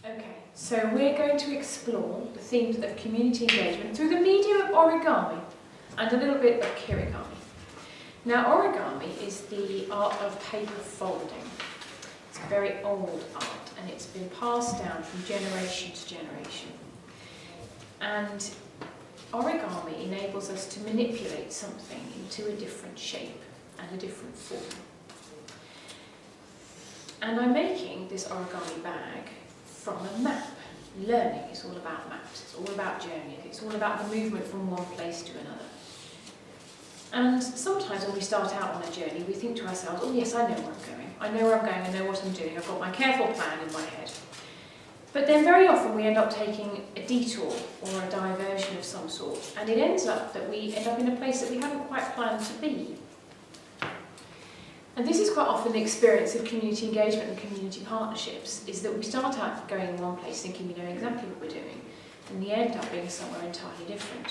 Okay, so we're going to explore the themes of community engagement through the medium of origami and a little bit of kirigami. Now, origami is the art of paper folding. It's a very old art and it's been passed down from generation to generation. And origami enables us to manipulate something into a different shape and a different form. And I'm making this origami bag from a map. Learning is all about maps, it's all about journeys, it's all about the movement from one place to another. And sometimes when we start out on a journey, we think to ourselves, oh yes, I know where I'm going. I know where I'm going, I know what I'm doing, I've got my careful plan in my head. But then very often we end up taking a detour or a diversion of some sort, and it ends up that we end up in a place that we haven't quite planned to be. And this is quite often the experience of community engagement and community partnerships, is that we start out going in one place thinking we know exactly what we're doing, and we end up being somewhere entirely different.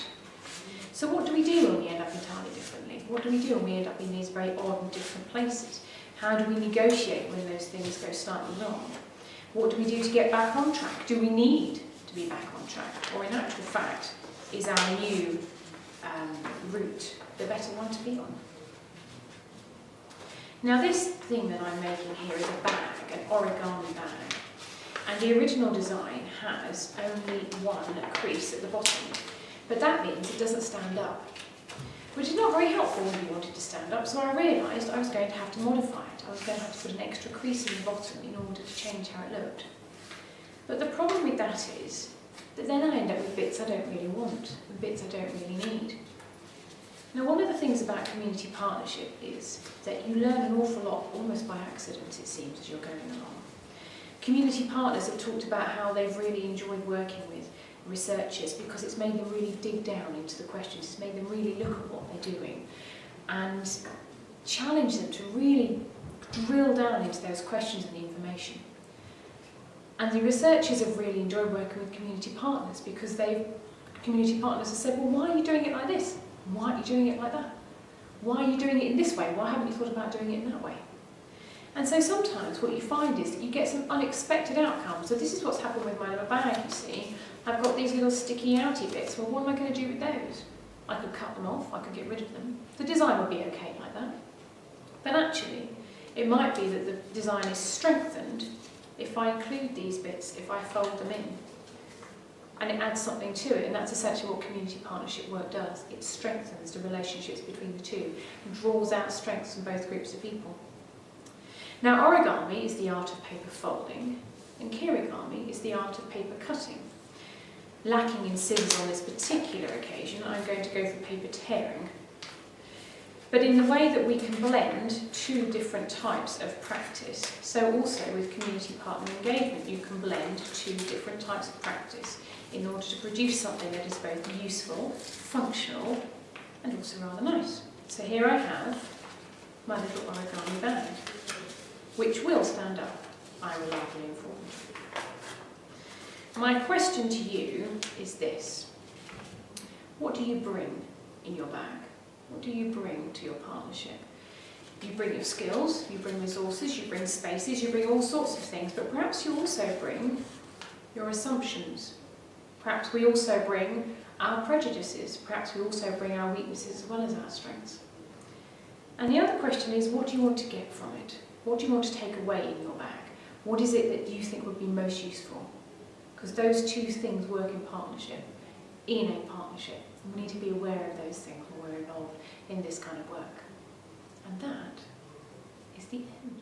So what do we do when we end up entirely differently? What do we do when we end up in these very odd and different places? How do we negotiate when those things go slightly wrong? What do we do to get back on track? Do we need to be back on track? Or in actual fact, is our new route the better one to be on? Now this thing that I'm making here is a bag, an origami bag, and the original design has only one crease at the bottom, but that means it doesn't stand up, which is not very helpful when you want it to stand up, so I realised I was going to have to modify it. I was going to have to put an extra crease in the bottom in order to change how it looked. But the problem with that is that then I end up with bits I don't really want, and bits I don't really need. Now, one of the things about community partnership is that you learn an awful lot, almost by accident it seems, as you're going along. Community partners have talked about how they've really enjoyed working with researchers because it's made them really dig down into the questions, it's made them really look at what they're doing and challenge them to really drill down into those questions and the information. And the researchers have really enjoyed working with community partners because community partners have said, well, why are you doing it like this? Why aren't you doing it like that? Why are you doing it in this way? Why haven't you thought about doing it in that way? And so sometimes what you find is that you get some unexpected outcomes. So this is what's happened with my little bag, you see. I've got these little sticky outy bits. Well, what am I going to do with those? I could cut them off, I could get rid of them. The design would be okay like that. But actually, it might be that the design is strengthened if I include these bits, if I fold them in. And it adds something to it, and that's essentially what community partnership work does. It strengthens the relationships between the two, and draws out strengths from both groups of people. Now, origami is the art of paper folding, and kirigami is the art of paper cutting. Lacking in scissors on this particular occasion, I'm going to go for paper tearing. But in the way that we can blend two different types of practice, so also with community partner engagement, you can blend two different types of practice in order to produce something that is both useful, functional, and also rather nice. So here I have my little origami bag, which will stand up, I will lightly inform you. My question to you is this: what do you bring in your bag? What do you bring to your partnership? You bring your skills, you bring resources, you bring spaces, you bring all sorts of things, but perhaps you also bring your assumptions. Perhaps we also bring our prejudices, perhaps we also bring our weaknesses as well as our strengths. And the other question is, what do you want to get from it? What do you want to take away in your bag? What is it that you think would be most useful? Because those two things work in partnership, in a partnership. And we need to be aware of those things when we're involved in this kind of work. And that is the end.